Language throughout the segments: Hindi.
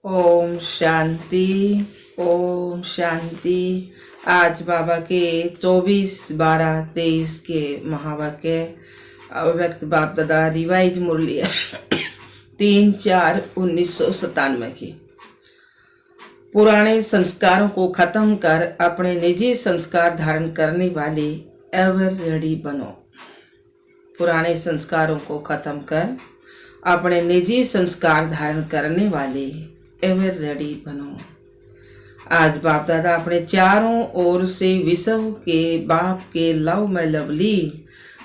ओम शांति। ओम शांति। आज बाबा के 24/12/23 के महावाक्य अव्यक्त बाप दादा रिवाइज मुरली 3/4/1997 की। पुराने संस्कारों को खत्म कर अपने निजी संस्कार धारण करने वाले एवर रेडी बनो। पुराने संस्कारों को खत्म कर अपने निजी संस्कार धारण करने वाले एवर रेडी बनो। आज बाप दादा अपने चारों ओर से विश्व के बाप के लव में लवली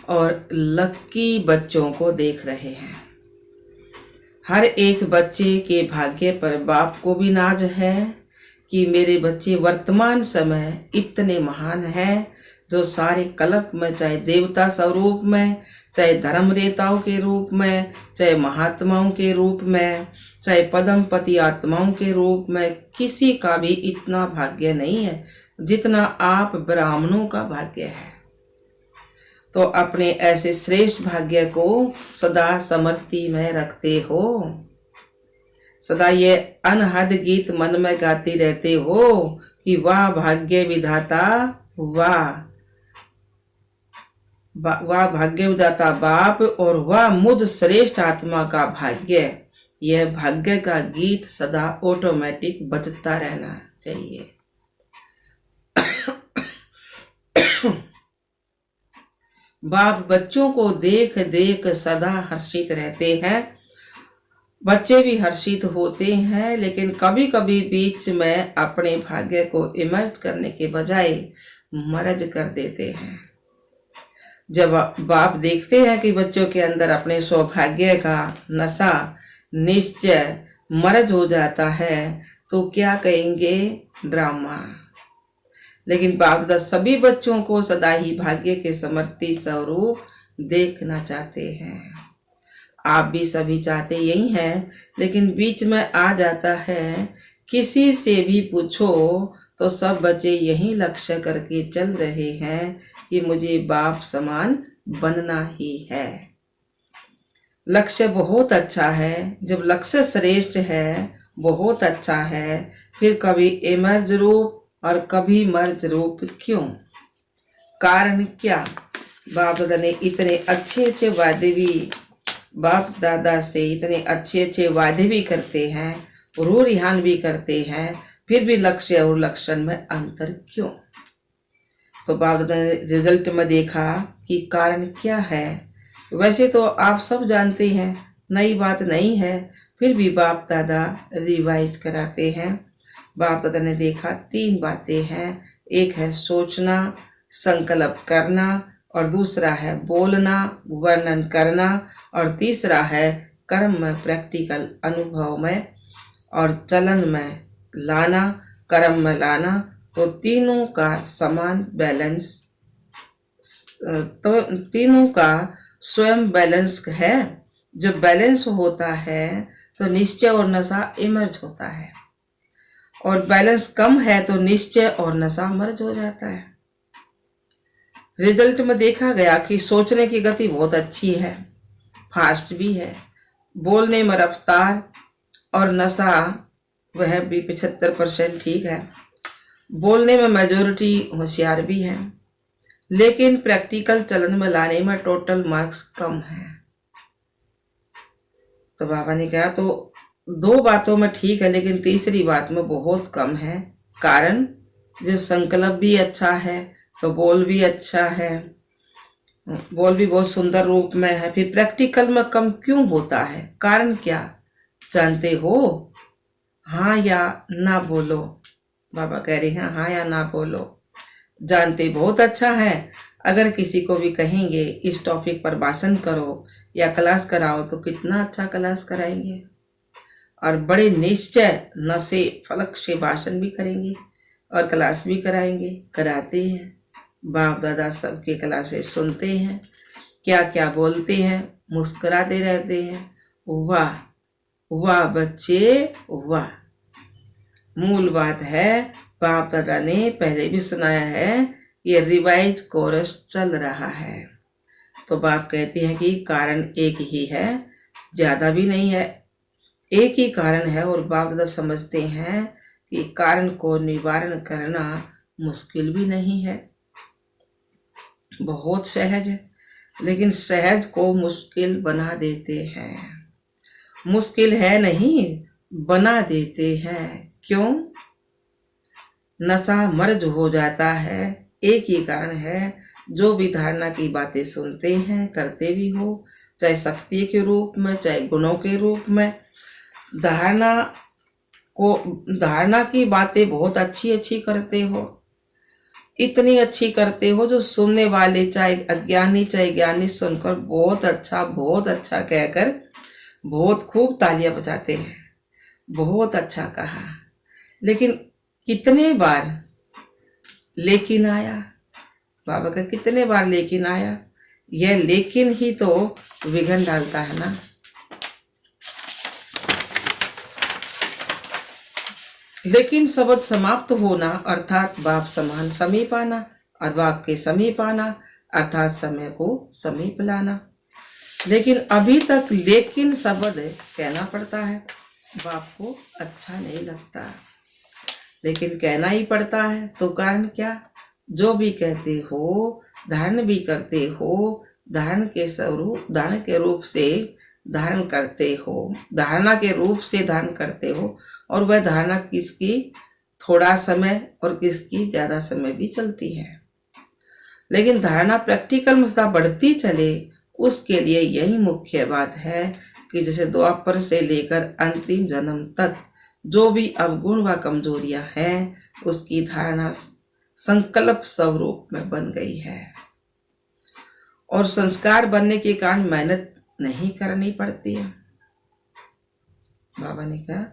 और लक्की बच्चों को देख रहे हैं। हर एक बच्चे के भाग्य पर बाप को भी नाज है कि मेरे बच्चे वर्तमान समय इतने महान हैं, जो सारे कल्प में, चाहे देवता स्वरूप में, चाहे धर्म नेताओं के रूप में, चाहे महात्माओं के रूप में, चाहे पदमपति आत्माओं के रूप में, किसी का भी इतना भाग्य नहीं है जितना आप ब्राह्मणों का भाग्य है। तो अपने ऐसे श्रेष्ठ भाग्य को सदा स्मृति में रखते हो, सदा ये अनहद गीत मन में गाते रहते हो कि वाह भाग्य विधाता, वाह वाह भाग्य विधाता बाप, और वाह मुझ श्रेष्ठ आत्मा का भाग्य। यह भाग्य का गीत सदा ऑटोमेटिक बजता रहना चाहिए। बाप बच्चों को देख देख सदा हर्षित रहते हैं। बच्चे भी हर्षित होते हैं, लेकिन कभी कभी बीच में अपने भाग्य को इमर्ज करने के बजाय मर्ज कर देते हैं। जब बाप देखते हैं कि बच्चों के अंदर अपने सौभाग्य का नशा निश्चय मर्ज हो जाता है, तो क्या कहेंगे? ड्रामा। लेकिन बाप दादा सभी बच्चों को सदा ही भाग्य के समर्थी स्वरूप देखना चाहते हैं। आप भी सभी चाहते यही हैं, लेकिन बीच में आ जाता है, किसी से भी पूछो तो सब बच्चे यही लक्ष्य करके चल रहे हैं कि मुझे बाप समान बनना ही है। लक्ष्य बहुत अच्छा है, जब लक्ष्य श्रेष्ठ है, बहुत अच्छा है, फिर कभी इमर्ज रूप और कभी मर्ज रूप क्यों? कारण क्या? बाप दादा ने इतने अच्छे अच्छे वादे भी, बाप दादा से इतने अच्छे अच्छे वादे भी करते हैं, रू रिहान भी करते हैं, फिर भी लक्ष्य और लक्षण में अंतर क्यों? तो बाप दादा ने रिजल्ट में देखा कि कारण क्या है। वैसे तो आप सब जानते हैं, नई बात नहीं है, फिर भी बाप दादा रिवाइज कराते हैं। बाप दादा ने देखा 3 बातें हैं। एक है सोचना, संकल्प करना, और दूसरा है बोलना, वर्णन करना, और तीसरा है कर्म में, प्रैक्टिकल अनुभव में और चलन में लाना, कर्म में लाना। तो तीनों का समान बैलेंस, तो तीनों का स्वयं बैलेंस है। जो बैलेंस होता है तो निश्चय और नशा इमर्ज होता है, और बैलेंस कम है तो निश्चय और नशा मर्ज हो जाता है। रिजल्ट में देखा गया कि सोचने की गति बहुत अच्छी है, फास्ट भी है, बोलने में रफ्तार और नशा वह भी 75% ठीक है, बोलने में मेजोरिटी होशियार भी है, लेकिन प्रैक्टिकल चलन में लाने में टोटल मार्क्स कम है। तो बाबा ने कहा तो 2 बातों में ठीक है, लेकिन तीसरी बात में बहुत कम है। कारण जो संकल्प भी अच्छा है तो बोल भी अच्छा है, बोल भी बहुत सुंदर रूप में है, फिर प्रैक्टिकल में कम क्यों होता है? कारण क्या जानते हो? हाँ या ना बोलो। बाबा कह रहे हैं हाँ या ना बोलो। जानते बहुत अच्छा है। अगर किसी को भी कहेंगे इस टॉपिक पर भाषण करो या क्लास कराओ, तो कितना अच्छा क्लास कराएंगे, और बड़े निश्चय नशे फलक से भाषण भी करेंगे और क्लास भी कराएंगे, कराते हैं। बाप दादा सबके क्लासेस सुनते हैं, क्या क्या बोलते हैं, मुस्कुराते रहते हैं। वाह वाह बच्चे वाह। मूल बात है, बाप दादा ने पहले भी सुनाया है, ये रिवाइज कोर्स चल रहा है। तो बाप कहते हैं कि कारण एक ही है, ज्यादा भी नहीं है, एक ही कारण है और बाप दादा समझते हैं कि कारण को निवारण करना मुश्किल भी नहीं है, बहुत सहज है, लेकिन सहज को मुश्किल बना देते हैं। मुश्किल है नहीं, बना देते हैं। क्यों? नशा मर्ज हो जाता है। एक ही कारण है, जो भी धारणा की बातें सुनते हैं, करते भी हो, चाहे शक्ति के रूप में चाहे गुणों के रूप में, धारणा की बातें बहुत अच्छी अच्छी करते हो, इतनी अच्छी करते हो जो सुनने वाले चाहे अज्ञानी चाहे ज्ञानी सुनकर बहुत अच्छा कहकर बहुत खूब तालियां बजाते हैं, बहुत अच्छा कहा। लेकिन कितने बार लेकिन आया, बाबा का कितने बार लेकिन आया, यह लेकिन ही तो विघ्न डालता है ना। लेकिन शब्द समाप्त होना अर्थात बाप समान समीप आना, और बाप के समीप आना अर्थात समय को समीप लाना। लेकिन अभी तक लेकिन शब्द कहना पड़ता है, बाप को अच्छा नहीं लगता, लेकिन कहना ही पड़ता है। तो कारण क्या? जो भी कहते हो, धारण भी करते हो, धारण के रूप से धारण करते हो, धारणा के रूप से धारण करते हो, और वह धारणा किसकी थोड़ा समय और किसकी ज्यादा समय भी चलती है। लेकिन धारणा प्रैक्टिकल में सदा बढ़ती चले, उसके लिए यही मुख्य बात है कि जैसे द्वापर से लेकर अंतिम जन्म तक जो भी अवगुण व कमजोरियां हैं, उसकी धारणा संकल्प स्वरूप में बन गई है, और संस्कार बनने के कारण मेहनत नहीं करनी पड़ती है। बाबा ने कहा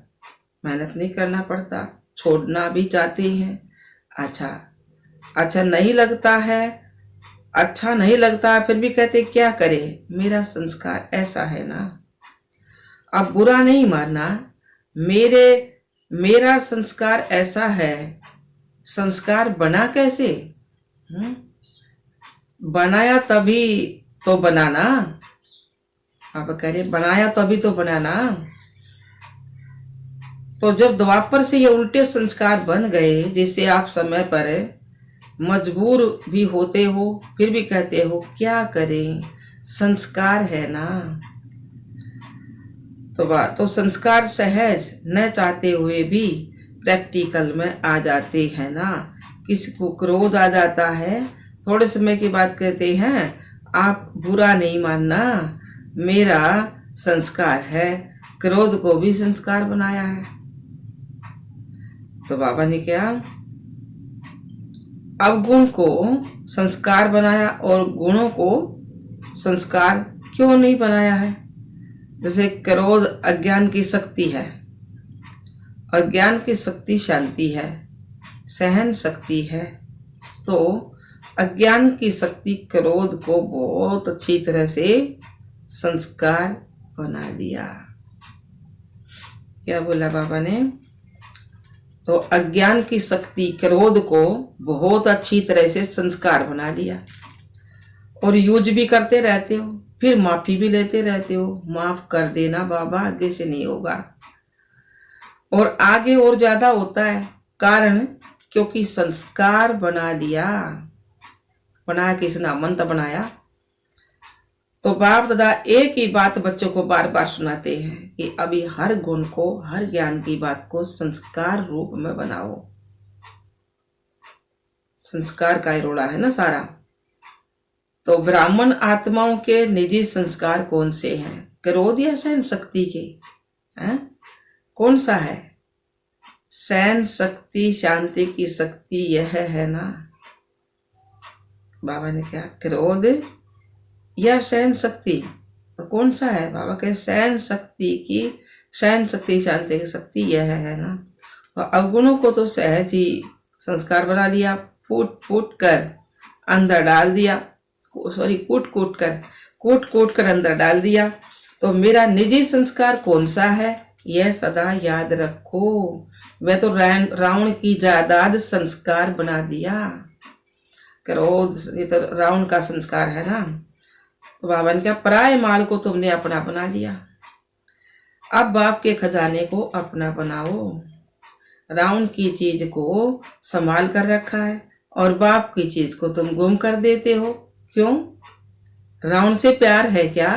मेहनत नहीं करना पड़ता, छोड़ना भी चाहते हैं, अच्छा नहीं लगता है, अच्छा नहीं लगता है, फिर भी कहते क्या करे, मेरा संस्कार ऐसा है ना। अब बुरा नहीं मानना, मेरा संस्कार ऐसा है। संस्कार बना कैसे? बनाया तभी तो बनाना। आप कह रहे बनाया तभी तो बनाना। तो जब द्वापर से ये उल्टे संस्कार बन गए, जिससे आप समय पर मजबूर भी होते हो, फिर भी कहते हो क्या करें, संस्कार है ना। तो संस्कार सहज न चाहते हुए भी प्रैक्टिकल में आ जाते हैं ना। किसी को क्रोध आ जाता है, थोड़े समय की बात कहते हैं आप बुरा नहीं मानना, मेरा संस्कार है। क्रोध को भी संस्कार बनाया है। तो बाबा ने क्या अवगुण को संस्कार बनाया और गुणों को संस्कार क्यों नहीं बनाया है? जैसे क्रोध अज्ञान की शक्ति है, अज्ञान की शक्ति शांति है, सहन शक्ति है। तो अज्ञान की शक्ति क्रोध को बहुत अच्छी तरह से संस्कार बना दिया। क्या बोला बाबा ने? तो अज्ञान की शक्ति क्रोध को बहुत अच्छी तरह से संस्कार बना दिया, और यूज भी करते रहते हो, फिर माफी भी लेते रहते हो, माफ कर देना बाबा, आगे से नहीं होगा। और आगे और ज्यादा होता है, कारण क्योंकि संस्कार बना दिया। बनाया किसने? मंत्र बनाया। तो बाप दादा एक ही बात बच्चों को बार बार सुनाते हैं कि अभी हर गुण को, हर ज्ञान की बात को संस्कार रूप में बनाओ। संस्कार का ही रोड़ा है ना सारा। तो ब्राह्मण आत्माओं के निजी संस्कार कौन से हैं? क्रोध या सहन शक्ति के हैं? कौन सा है? सहन शक्ति, शांति की शक्ति यह है ना। बाबा ने क्या क्रोध या सहन शक्ति? तो कौन सा है? बाबा के सहन शक्ति, शांति की शक्ति यह है ना। और अवगुणों को तो सहज ही संस्कार बना लिया, फूट कर अंदर डाल दिया, कूट कर अंदर डाल दिया। तो मेरा निजी संस्कार कौन सा है, यह सदा याद रखो। वह तो रावण की जायदाद संस्कार बना दिया। क्रोध ये तो रावण का संस्कार है ना। तो बाबा ने क्या पराये माल को तुमने अपना बना लिया। अब बाप के खजाने को अपना बनाओ। रावण की चीज को संभाल कर रखा है और बाप की चीज को तुम गुम कर देते हो, क्यों? रावण से प्यार है क्या?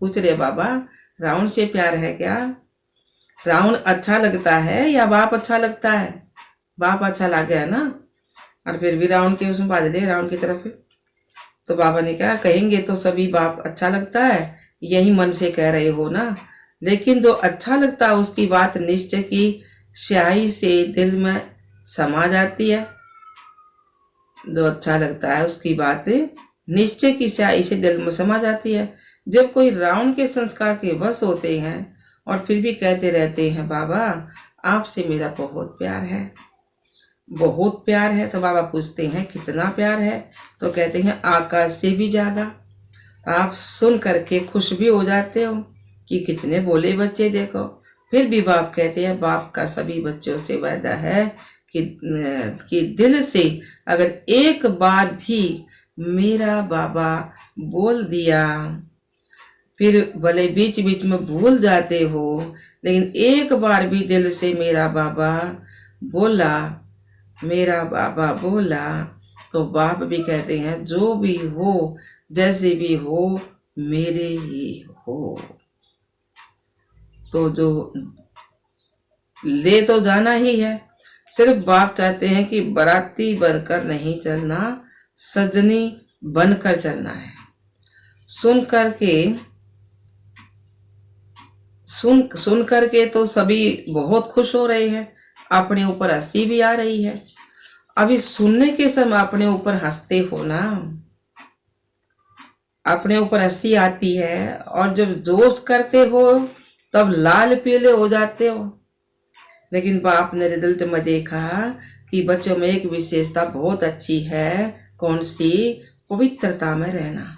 पूछ रहे बाबा, रावण से प्यार है क्या? रावण अच्छा लगता है या बाप अच्छा लगता है? बाप अच्छा लग गया ना, और फिर भी रावण के उसमें बादले रावण की तरफ। तो बाबा ने कहा, कहेंगे तो सभी बाप अच्छा लगता है, यही मन से कह रहे हो ना, लेकिन जो अच्छा लगता है उसकी बात निश्चय की स्याही से दिल में समा जाती है। जो अच्छा लगता है उसकी बात निश्चय की स्याही से दिल में समा जाती है। जब कोई रावण के संस्कार के वश होते हैं और फिर भी कहते रहते हैं, बाबा आपसे मेरा बहुत प्यार है, बहुत प्यार है, तो बाबा पूछते हैं कितना प्यार है? तो कहते हैं आकाश से भी ज्यादा। तो आप सुन करके खुश भी हो जाते हो कि कितने बोले बच्चे देखो। फिर भी बाप कहते हैं, बाप का सभी बच्चों से वादा है कि दिल से अगर एक बार भी मेरा बाबा बोल दिया, फिर भले बीच बीच में भूल जाते हो, लेकिन एक बार भी दिल से मेरा बाबा बोला, मेरा बाबा बोला, तो बाप भी कहते हैं जो भी हो जैसे भी हो मेरे ही हो। तो जो ले तो जाना ही है, सिर्फ बाप चाहते हैं कि बाराती बनकर नहीं चलना, सजनी बनकर चलना है। सुन करके तो सभी बहुत खुश हो रहे हैं, अपने ऊपर हंसी भी आ रही है। अभी सुनने के समय अपने ऊपर हंसते हो ना, अपने ऊपर हंसी आती है, और जब जोश करते हो तब लाल पीले हो जाते हो। लेकिन बाप ने रिजल्ट में देखा कि बच्चों में एक विशेषता बहुत अच्छी है, कौन सी? पवित्रता में रहना।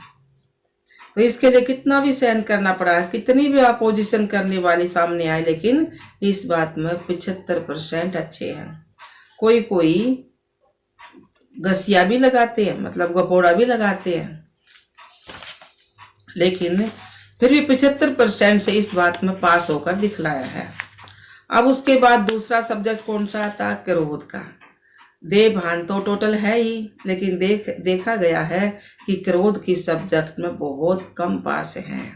तो इसके लिए कितना भी सहन करना पड़ा, कितनी भी अपोजिशन करने वाली सामने आए, लेकिन इस बात में 75% अच्छे हैं। कोई कोई गसिया भी लगाते हैं, मतलब गपोड़ा भी लगाते हैं, लेकिन फिर भी 75% से इस बात में पास होकर दिखलाया है। अब उसके बाद दूसरा सब्जेक्ट कौन सा था? क्रोध का। देह भान तो टोटल है ही, लेकिन देखा गया है कि क्रोध की सब्जेक्ट में बहुत कम पास हैं।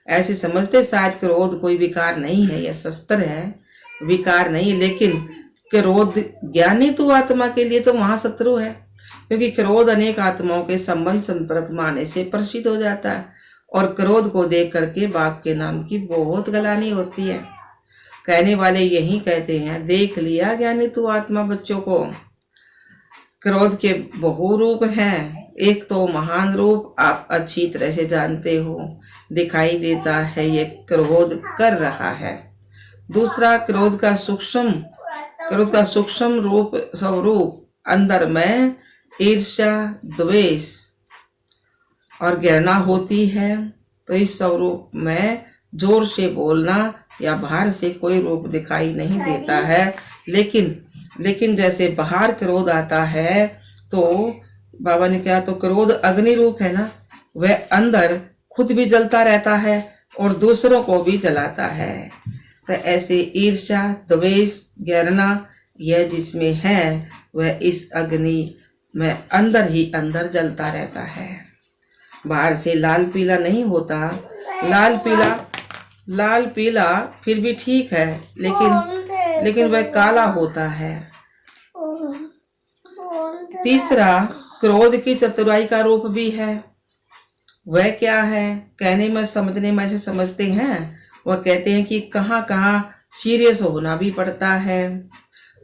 ऐसे समझते शायद क्रोध कोई विकार नहीं है, यह शस्त्र है, विकार नहीं, लेकिन क्रोध ज्ञानी तो आत्मा के लिए तो महाशत्रु है, क्योंकि क्रोध अनेक आत्माओं के संबंध संपर्क में आने से प्रसिद्ध हो जाता है, और क्रोध को देख करके बाप के नाम की बहुत गलानी होती है। कहने वाले यही कहते हैं, देख लिया ज्ञानी तू आत्मा बच्चों को, क्रोध के बहु रूप हैं, एक तो महान रूप आप अच्छी तरह से जानते हो, दिखाई देता है ये क्रोध कर रहा है। दूसरा क्रोध का सूक्ष्म रूप स्वरूप अंदर में ईर्ष्या, द्वेष और घृणा होती है। तो इस स्वरूप में जोर से बोलना या बाहर से कोई रूप दिखाई नहीं देता है, लेकिन जैसे बाहर क्रोध आता है तो बाबा ने कहा, तो क्रोध अग्नि रूप है ना, वह अंदर खुद भी जलता रहता है और दूसरों को भी जलाता है। तो ऐसे ईर्ष्या, द्वेष, घृणा यह जिसमें है वह इस अग्नि में अंदर ही अंदर जलता रहता है। बाहर से लाल पीला नहीं होता, लाल पीला फिर भी ठीक है, लेकिन वह काला होता है। तीसरा क्रोध की चतुराई का रूप भी है। वह क्या है? कहने में समझने में ऐसे समझते हैं, वह कहते हैं कि कहाँ कहाँ सीरियस होना भी पड़ता है,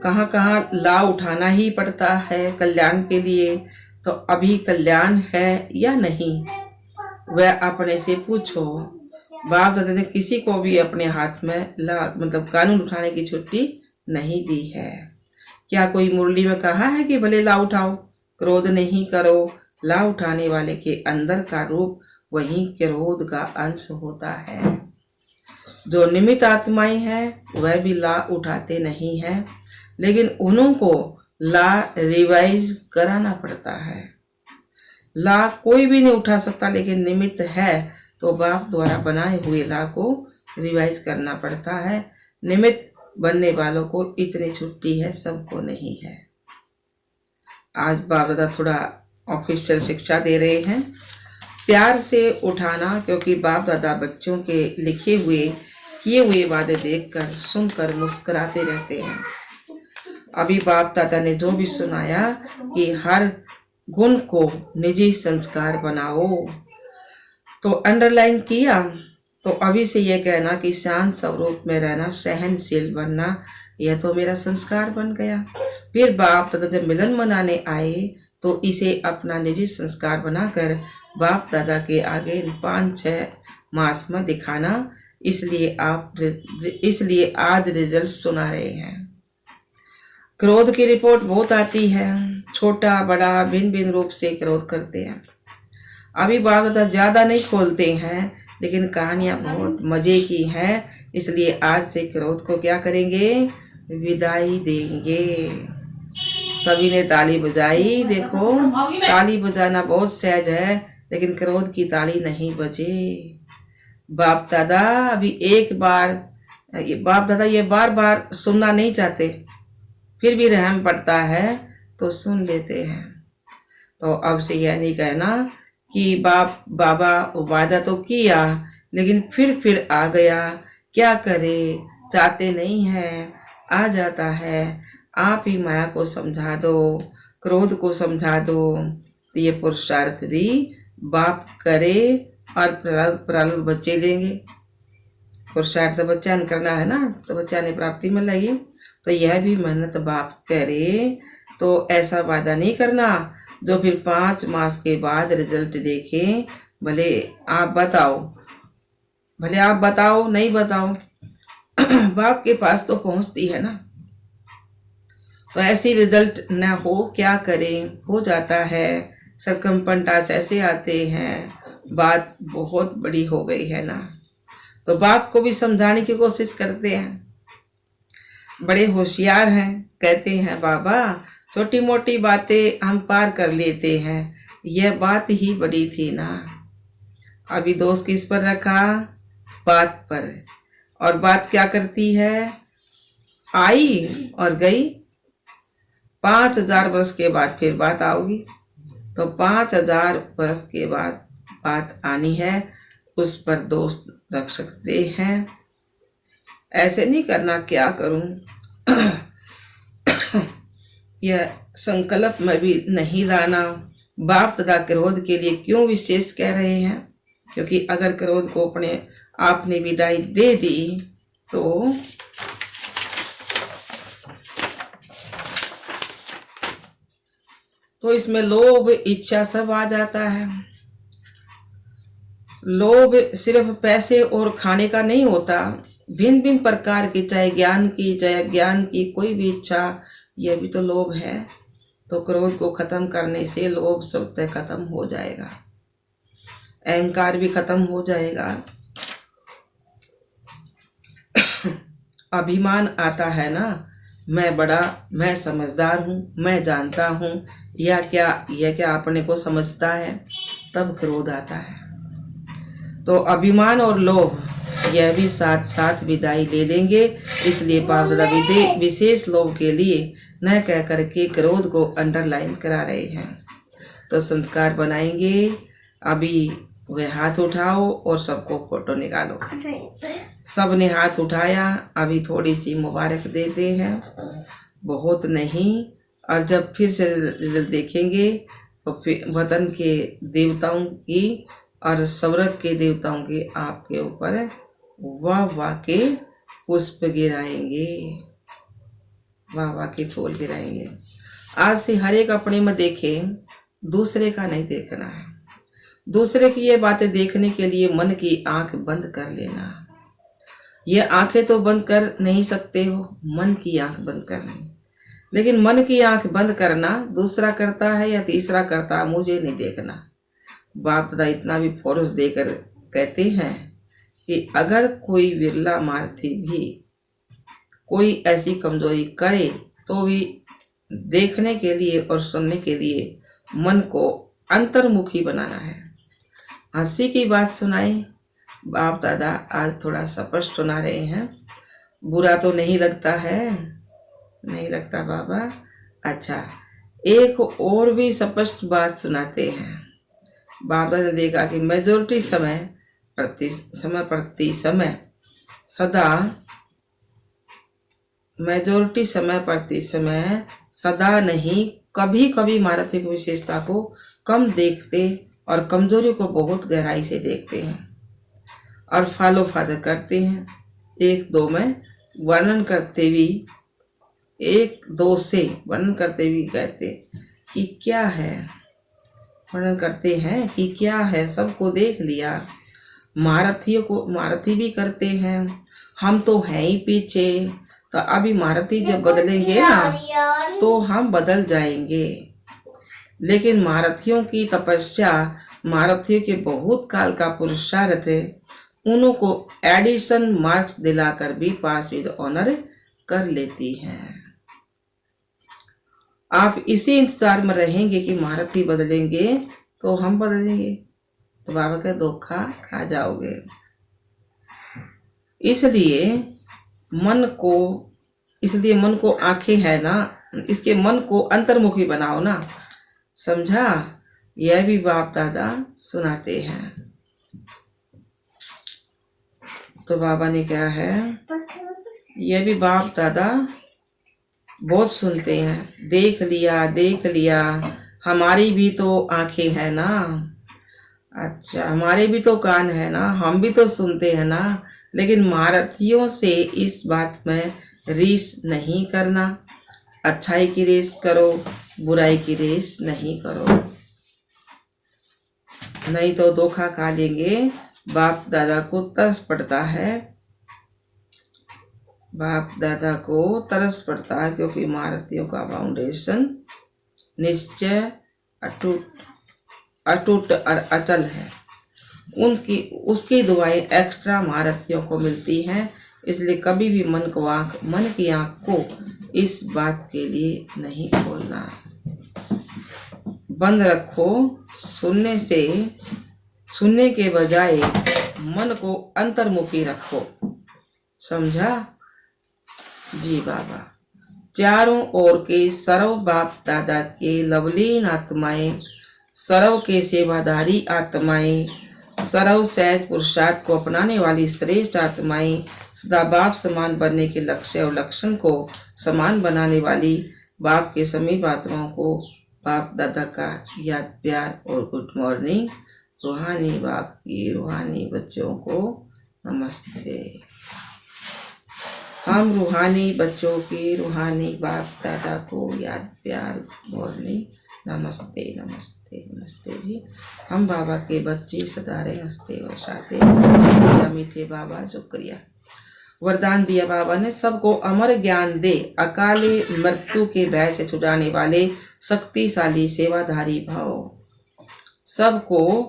कहाँ कहाँ ला उठाना ही पड़ता है कल्याण के लिए। तो अभी कल्याण है या नहीं, वह अपने से पूछो। बाप दादा ने किसी को भी अपने हाथ में मतलब कानून उठाने की छुट्टी नहीं दी है। क्या कोई मुरली में कहा है कि भले ला उठाओ, क्रोध नहीं करो? ला उठाने वाले के अंदर का रूप वही क्रोध का अंश होता है। जो निमित्त आत्माएं हैं वह भी ला उठाते नहीं है, लेकिन उन्हों को ला रिवाइज कराना पड़ता है। ला कोई भी नहीं उठा सकता, लेकिन निमित्त है तो बाप द्वारा बनाए हुए ला को रिवाइज करना पड़ता है। निमित्त बनने वालों को इतनी छुट्टी है, सबको नहीं है। आज बाप दादा थोड़ा ऑफिशियल शिक्षा दे रहे हैं, प्यार से उठाना, क्योंकि बाप दादा बच्चों के लिखे हुए किए हुए वादे देखकर सुनकर मुस्कुराते रहते हैं। अभी बाप दादा ने जो भी सुनाया कि हर गुण को निजी संस्कार बनाओ, तो अंडरलाइन किया। तो अभी से यह कहना कि शांत स्वरूप में रहना, सहनशील बनना, यह तो मेरा संस्कार बन गया। फिर बाप दादा जब मिलन मनाने आए तो इसे अपना निजी संस्कार बनाकर बाप दादा के आगे 5-6 मास में दिखाना। इसलिए आज रिजल्ट सुना रहे हैं। क्रोध की रिपोर्ट बहुत आती है, छोटा बड़ा भिन्न भिन्न रूप से क्रोध करते हैं। अभी बाप दादा ज्यादा नहीं खोलते हैं, लेकिन कहानियां बहुत मजे की हैं, इसलिए आज से क्रोध को क्या करेंगे, विदाई देंगे। सभी ने ताली बजाई। देखो, ताली बजाना बहुत सहज है, लेकिन क्रोध की ताली नहीं बजे। बाप दादा अभी एक बार, बाप दादा ये बार बार सुनना नहीं चाहते, फिर भी रहम पड़ता है तो सुन लेते हैं। तो अब से यह नहीं कहना कि बाबा वादा तो किया लेकिन फिर आ गया, क्या करे, चाहते नहीं है, आ जाता है, आप ही माया को समझा दो, क्रोध को समझा दो। तो ये पुरुषार्थ भी बाप करे और प्रारब्ध बच्चे देंगे। पुरुषार्थ बच्चा करना है ना, तो बच्चा ने प्राप्ति मिल रही। तो यह भी मेहनत बाप करे, तो ऐसा वादा नहीं करना जो फिर 5 मास के बाद रिजल्ट देखें। भले आप बताओ नहीं बताओ, बाप के पास तो पहुंचती है ना। तो ऐसी रिजल्ट न हो, क्या करें, हो जाता है। सरकमपंटास ऐसे आते हैं, बात बहुत बड़ी हो गई है ना। तो बाप को भी समझाने की कोशिश करते हैं, बड़े होशियार हैं, कहते हैं बाबा छोटी मोटी बातें हम पार कर लेते हैं, यह बात ही बड़ी थी ना। अभी दोष किस पर रखा, बात पर। और बात क्या करती है, आई और गई। 5000 वर्ष के बाद फिर बात आओगी, तो 5000 वर्ष के बाद बात आनी है, उस पर दोष रख सकते हैं। ऐसे नहीं करना, क्या करूं यह संकल्प में भी नहीं लाना। बाप दादा क्रोध के लिए क्यों विशेष कह रहे हैं, क्योंकि अगर क्रोध को अपने आपने विदाई दे दी तो इसमें लोभ इच्छा सब आ जाता है। लोभ सिर्फ पैसे और खाने का नहीं होता, भिन्न भिन्न प्रकार की, चाहे ज्ञान की कोई भी इच्छा, यह भी तो लोभ है। तो क्रोध को खत्म करने से लोभ सब तक खत्म हो जाएगा, अहंकार भी खत्म हो जाएगा। अभिमान आता है ना, मैं बड़ा, मैं समझदार हूँ, मैं जानता हूँ, यह क्या अपने को समझता है, तब क्रोध आता है। तो अभिमान और लोभ यह भी साथ साथ विदाई ले देंगे। इसलिए बाप दादा विशेष लोभ के लिए न कह करके क्रोध को अंडरलाइन करा रहे हैं। तो संस्कार बनाएंगे। अभी वे हाथ उठाओ और सबको फोटो निकालो। सब ने हाथ उठाया, अभी थोड़ी सी मुबारक देते हैं, बहुत नहीं। और जब फिर से रिजल्ट देखेंगे तो फिर वतन के देवताओं की और स्वर्ग के देवताओं के आपके ऊपर वाह के पुष्प गिराएंगे, वाह के फूल गिराएंगे। आज से हर एक अपने में देखे, दूसरे का नहीं देखना है। दूसरे की ये बातें देखने के लिए मन की आंख बंद कर लेना। ये आंखें तो बंद कर नहीं सकते हो, मन की आंख बंद करनी। लेकिन मन की आंख बंद करना दूसरा करता है या तीसरा करता है, मुझे नहीं देखना। बाप दादा इतना भी फोर्स देकर कहते हैं कि अगर कोई विरला मार्थी भी कोई ऐसी कमजोरी करे तो भी देखने के लिए और सुनने के लिए मन को अंतर्मुखी बनाना है। हंसी की बात सुनाए, बाप दादा आज थोड़ा स्पष्ट सुना रहे हैं। बुरा तो नहीं लगता है? नहीं लगता बाबा? अच्छा, एक और भी स्पष्ट बात सुनाते हैं। बाप दादा ने देखा कि मेजोरिटी समय प्रति समय सदा मेजोरिटी समय प्रति समय सदा नहीं, कभी कभी मानसिक विशेषता को कम देखते और कमजोरी को बहुत गहराई से देखते हैं और फॉलो फादर करते हैं। एक दो में वर्णन करते भी कहते कि क्या है, वर्णन करते हैं कि क्या है, सबको देख लिया। महारथी भी करते हैं, हम तो हैं ही पीछे, तो अभी महारथी जब बदलेंगे ना तो हम बदल जाएंगे। लेकिन महारथियों की तपस्या, महारथियों के बहुत काल का पुरुषार्थ है, उनको एडिशन मार्क्स दिलाकर भी पास विद ऑनर कर लेती हैं। आप इसी इंतजार में रहेंगे कि महारथी बदलेंगे तो हम बदलेंगे, तो बाबा का धोखा खा जाओगे। इसलिए मन को आंखें है ना, इसके मन को अंतर्मुखी बनाओ ना, समझा? यह भी बाप दादा सुनाते हैं। तो बाबा ने क्या है, यह भी बाप दादा बहुत सुनते हैं। देख लिया, हमारी भी तो आंखें हैं ना। अच्छा, हमारे भी तो कान है ना, हम भी तो सुनते हैं ना। लेकिन महारथियों से इस बात में रीस नहीं करना। अच्छाई की रेस करो, बुराई की रेस नहीं करो, नहीं तो धोखा खा लेंगे। बाप दादा को तरस पड़ता है, क्योंकि महारथियों का फाउंडेशन निश्चय अटूट और अचल है। उसकी दुआएं एक्स्ट्रा महारथियों को मिलती हैं। इसलिए कभी भी मन की आंख को इस बात के लिए नहीं खोलना, बंद रखो। सुनने के बजाय मन को अंतर्मुखी रखो, समझा जी बाबा? चारों ओर के सर्व बाप दादा के लवलीन आत्माएं, सर्व के सेवादारी आत्माएं, सर्व सहज पुरुषार्थ को अपनाने वाली श्रेष्ठ आत्माएं, सदा बाप समान बनने के लक्ष्य और लक्षण को समान बनाने वाली बाप के समीप आत्माओं को बाप दादा का याद प्यार और गुड मॉर्निंग। रूहानी बाप की रूहानी बच्चों को नमस्ते। हम रूहानी बच्चों की रूहानी बाप दादा को याद प्यार मॉर्निंग नमस्ते नमस्ते नमस्ते जी। हम बाबा के बच्चे सदा रहे हंसते और शाते। मीठे बाबा शुक्रिया। वरदान दिया बाबा ने, सबको अमर ज्ञान दे, अकाले मृत्यु के भय से छुड़ाने वाले शक्तिशाली सेवाधारी भाव। सबको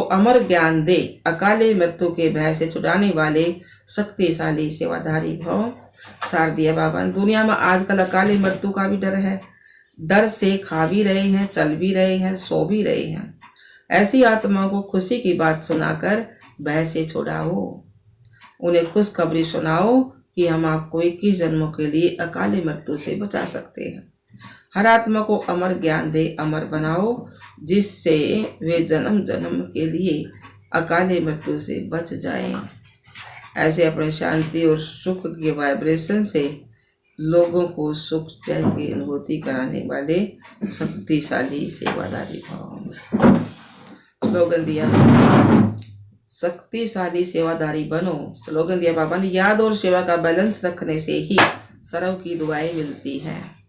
अमर ज्ञान दे, अकाले मृत्यु के भय से छुड़ाने वाले शक्तिशाली सेवाधारी भाव। सार दिया बाबा ने, दुनिया में आजकल अकाले मृत्यु का भी डर है। डर से खा भी रहे हैं, चल भी रहे हैं, सो भी रहे हैं। ऐसी आत्माओं को खुशी की बात सुनाकर भय से छुड़ाओ। उन्हें खुशखबरी सुनाओ कि हम आपको 21 जन्मों के लिए अकाले मृत्यु से बचा सकते हैं। हर आत्मा को अमर ज्ञान दे, अमर बनाओ, जिससे वे जन्म जन्म के लिए अकाले मृत्यु से बच जाएं। ऐसे अपने शांति और सुख के वाइब्रेशन से लोगों को सुख चैन की अनुभूति कराने वाले शक्तिशाली सेवादारी भाव। स्लोगन दिया, शक्तिशाली सेवादारी बनो। स्लोगन दिया बाबा ने, याद और सेवा का बैलेंस रखने से ही सर्व की दुआएं मिलती हैं।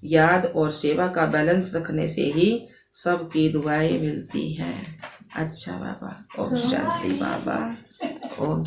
याद और सेवा का बैलेंस रखने से ही सबकी दुआएं मिलती हैं। अच्छा बाबा, ओम शांति बाबा, ओम